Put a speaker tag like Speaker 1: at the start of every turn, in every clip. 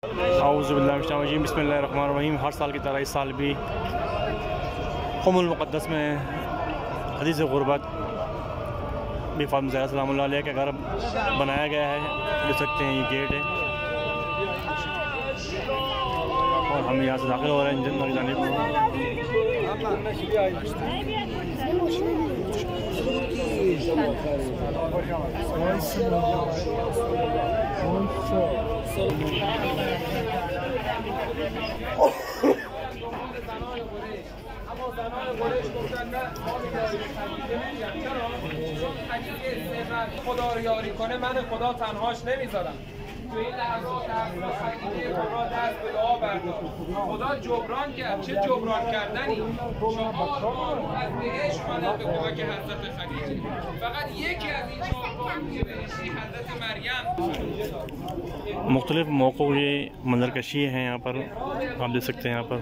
Speaker 1: औज़ुबिल्लाहि बिस्मिल्लाहिर्रहमानिर्रहीम। हर साल की तरह इस साल भी क़ुमुल मुक़द्दस में हदीस ग़ुरबत भी फ़ातिमा ज़हरा सलामुल्लाह अलैहा के घर बनाया गया है। देख सकते हैं ये गेट है और हम यहाँ से दाखिल हो रहे हैं जन्नत जाने को।
Speaker 2: خدا رو یاری کنه من خدا تنهاش نمیذارم. تو این لحظات خدا دست به دعا بردار. خدا جبران کرد. چه جبران کردنی؟ چهار از بهش اومدن به کمک حضرت خدیجه. فقط یکی از این چهار بهشتی حضرت مریم.
Speaker 1: मुख्तलिफ मौक़ों की मंजरकशी हैं यहाँ पर, आप देख सकते हैं यहाँ पर।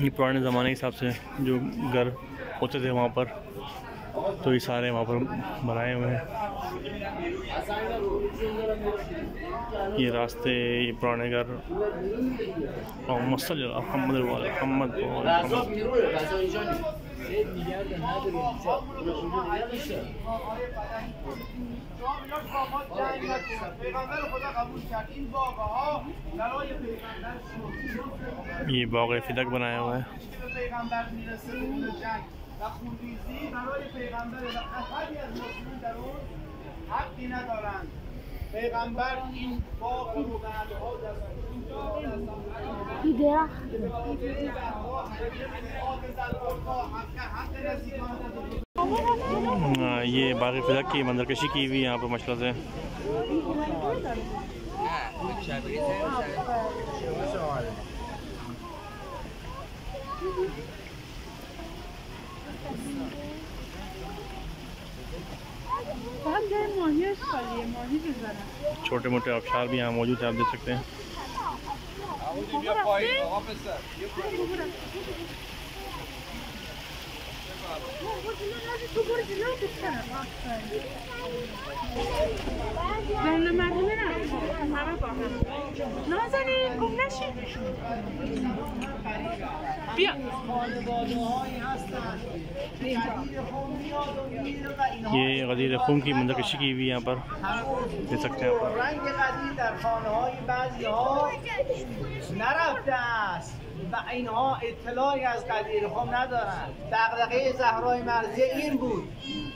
Speaker 1: ये पुराने ज़माने के हिसाब से जो घर होते थे वहाँ पर, तो ये सारे वहाँ पर बनाए हुए हैं। ये रास्ते, ये पुराने घर और ये बाग़ फिदक बनाया हुआ है।
Speaker 3: پیغمبر این باغ رو
Speaker 1: ये बाग़ फिदक की मंजरकशी की हुई यहाँ पर मशरक़ है। छोटे मोटे आबशार भी यहाँ मौजूद है, आप देख सकते हैं। ये गदीर खून की मंजरकशी की हुई यहाँ पर देख सकते हैं
Speaker 3: و اینها اطلاعی از قدیر خم ندارن. دغدغه زهرای مرضیه این بود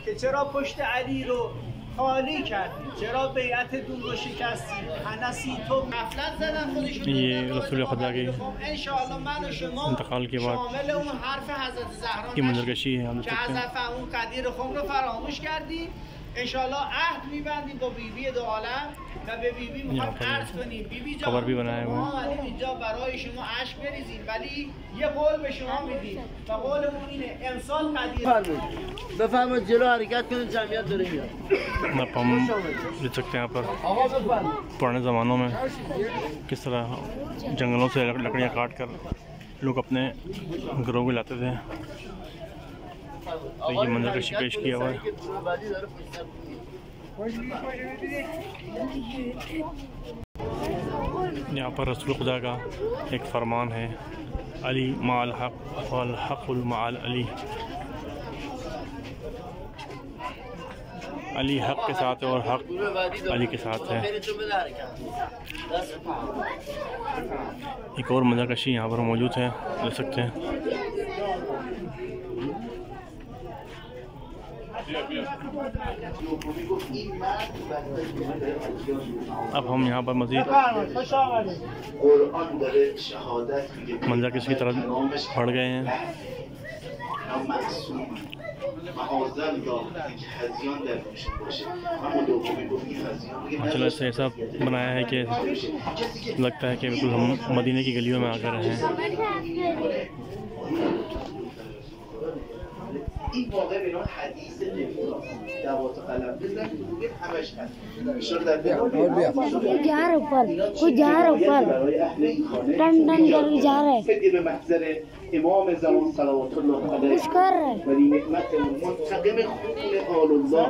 Speaker 3: که چرا پشت علی رو خالی کردی، چرا بیعت دون رو شکستی، حنسی تو غفلت زدن خودشون.
Speaker 1: ये रसूल खुदा के
Speaker 3: انشاءالله من و شما
Speaker 1: इंतकाल के बाद
Speaker 3: شامل اون حرف حضرت زهرا
Speaker 1: की मंजरकशी है, हम
Speaker 3: که حذف اون قدیر خم رو فراموش کردی. انشالله عهد میبندیم با بیبی دو عالم و به بیبی میخوام عرض کنیم بیبی جان
Speaker 1: خبر بھی بنایا हुआ
Speaker 3: ما اینجا برای شما اشک بریزیم ولی یه قول به شما میدیم و قولمون اینه امسال قدیر
Speaker 4: بفرمایید جلو حرکت کنید جمعیت داره میاد.
Speaker 1: हम देख सकते हैं यहाँ पर पुराने ज़मानों में किस तरह जंगलों से लकड़ियाँ काट कर लोग अपने घरों को लाते थे। तो ये मंजरकशी पेश किया हुआ है। यहाँ पर रसूल खुदा का एक फरमान है, अली माल हक वल हक़ुल माल अली। अली हक के साथ है और हक अली के साथ है। एक और मंजरकशी यहाँ पर मौजूद है, देख सकते हैं। अब हम यहाँ पर मज़ीद मंजरकशी की तरफ बढ़ गए हैं। माशाल्लाह से ऐसा बनाया है कि लगता है कि बिल्कुल हम मदीने की गलियों में आकर हैं।
Speaker 5: این واقع به نام حدیث نفاس دوات قلم بزن که همش هست اشاره در به
Speaker 6: जा रहा ऊपर कोई जा रहा ऊपर टन टन कर जा रहा है
Speaker 5: به محضر امام زمان صلوات الله علیه ولی نعمت منتقم خون آل الله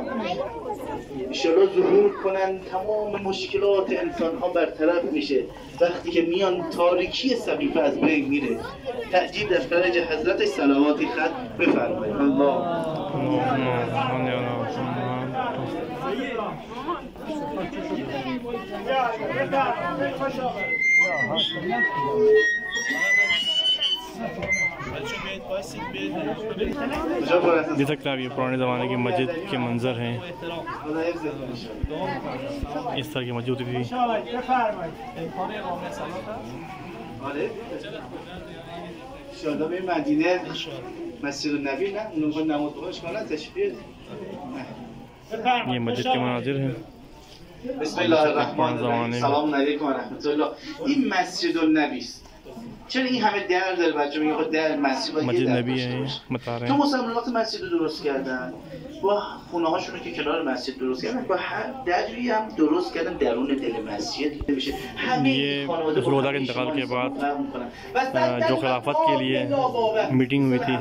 Speaker 5: انشالله ظهور کنن، تمام مشکلات انسان ها برطرف میشه. وقتی که میان تاریکی صحیفه از بین میره. تأجیل در فرج حضرت صلواتی خط بفرمایید. الله
Speaker 1: देख सकते हैं आप ये पुराने ज़माने की मस्जिद के मंजर हैं। इस तरह की मौजूद थी।
Speaker 5: شاداب مدینه مسجد النبی نه اونها نماز بخونش کنن تشبیه.
Speaker 1: ये मस्जिद के मनाजिर हैं।
Speaker 5: بسم الله الرحمن الرحیم. سلام علیکم و رحمت الله. این مسجد النبی است. چرا این همه در داره بچه میگه خود در مسجد
Speaker 1: نبی ہے بتا رہے
Speaker 5: تو
Speaker 1: ہیں.
Speaker 5: مسلمانات مسجد رو درست کردن با خونه هاشون رو که کنار مسجد درست کردن با هر دری هم درست کردن درون دل مسجد میشه.
Speaker 1: ये खुदा के इंतकाल के बाद जो खिलाफत के लिए मीटिंग हुई थी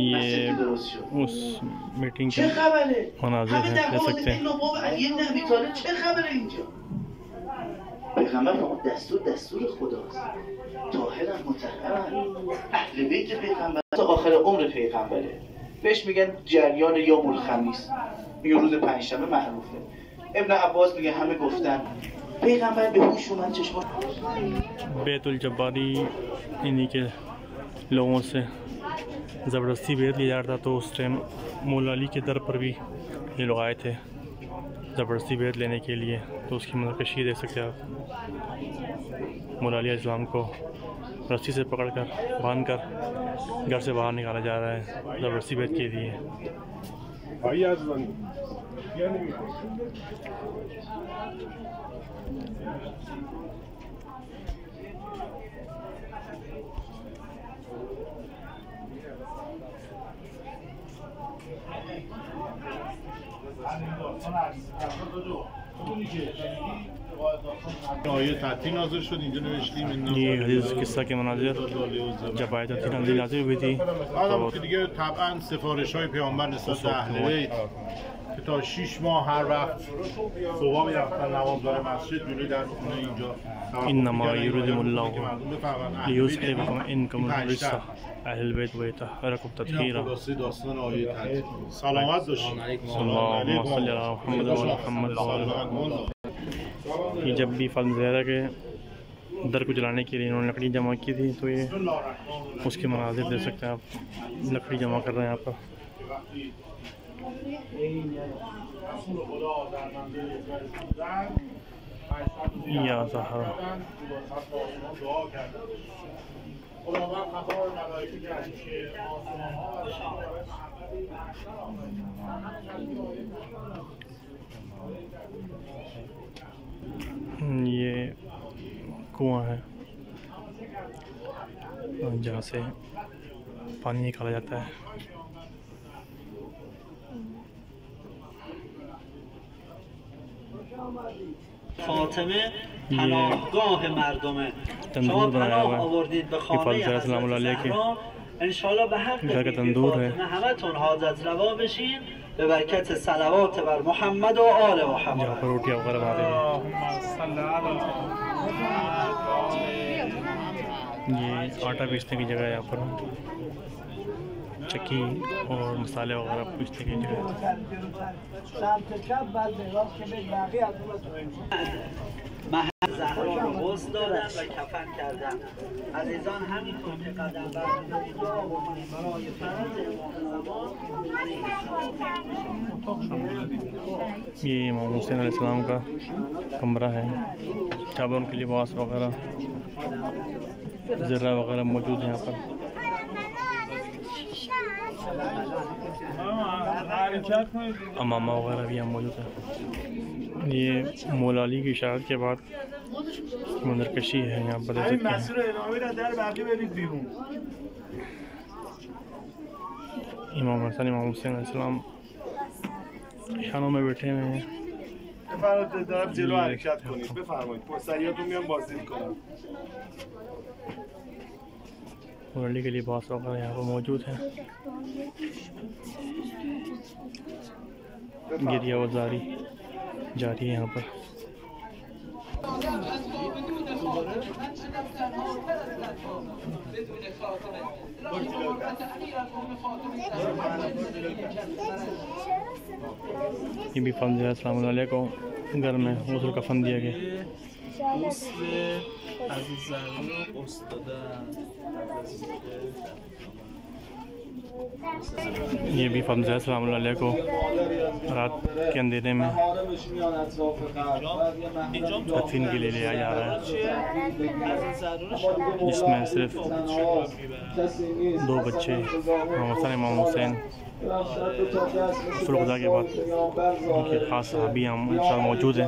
Speaker 1: ये उस मीटिंग के मनाजिर हैं देख सकते हैं.
Speaker 5: چه خبره اینجا؟ پیغمبر فقط دستور خداست. طاهرن مطهرن اهل بیت پیغمبر تا آخر عمر پیغمبره. بهش میگن جریان یوم الخمیس، میگه روز پنجشنبه معروفه. ابن عباس میگه همه گفتن پیغمبر به هوش اومد چشماش.
Speaker 1: بیت الجباری इन्हीं के लोगों से ज़बरदस्ती बेच लिया जाता तो उस टाइम मौला अली के दर पर भी ये लोग आए थे ज़बरदस्ती बेच लेने के लिए. तो उसकी मनकशी देख सकते हैं आप. मौला अली इस्लाम को रस्सी से पकड़कर बांधकर घर से बाहर निकाला जा रहा है ज़बरदस्ती बेच के लिए.
Speaker 6: آیه تعطیل نازل شد اینجا نوشتیم
Speaker 1: ये हदीस किस्सा के मनाजिर जब आयत थी नाज़िल हुई थी
Speaker 6: آدم که دیگه طبعا سفارش های پیامبر نسبت به اهل بیت که تا 6 ماه هر وقت صبح میرفتن نماز برای مسجد جلوی در خونه اینجا
Speaker 1: إنما يريد الله ليذهبكم عنكم الرجس أهل البيت ويطهركم تطهيرا.
Speaker 6: داستان آیه تعطیل سلامت باشید.
Speaker 1: اللهم صل على محمد وعلى محمد. ये जब भी फल ज़हरा के दर को जलाने के लिए इन्होंने लकड़ी जमा की थी तो ये उसके मनाजिर दे सकते हैं आप. लकड़ी जमा कर रहे हैं यहाँ पर. या ज़हरा ये कुआं है जहाँ से पानी निकाला जाता है.
Speaker 3: فاطمه پناهگاه مردمه. شما پناه آوردید به خانه حضرت زهرا. انشالله به حق فاطمه همتون حاجت روا بشین به برکت صلوات بر محمد و آل محمد.
Speaker 1: ये आटा पीसने की जगह है यहाँ पर. चक्की और मसाले वगैरह पीसने की जगह.
Speaker 3: زهرا رو غسل دادن و کفن کردن. عزیزان همینطور که قدم بردارید دعا بکنید برای فرج امام زمان.
Speaker 1: ये इमाम हुसैन अलैहिस्सलाम का कमरा है. जहाँ पर उनके लिबास वगैरह ज़र्रा वगैरह मौजूद है यहाँ पर. अमामा वगैरह भी यहाँ मौजूद है. ये मौला अली की शहादत के बाद मंजरकशी है यहाँ पर देख सकते हैं. इमाम हसन इमाम हुसैन अलैहिस्सलाम शानों में बैठे हुए हैं.
Speaker 6: جلو حرکت کنید بفرمایید. پرسریاتون میام بازی میکنم.
Speaker 1: मुरली के लिबास वगैरह यहाँ पर मौजूद हैं। गिरिया वजारी जारी है यहाँ पर। ये भी फंद अस्सलाम वालेकुम घर में गुस्ल कफन दिया गया। ये भी फंद अस्सलाम वालेकुम रात के अंधेरे में दफन के लिए लिया जा रहा है, जिसमें सिर्फ 2 बच्चे इमाम हुसैन खुदा के बाद उनके खास सहाबी हम मौजूद हैं।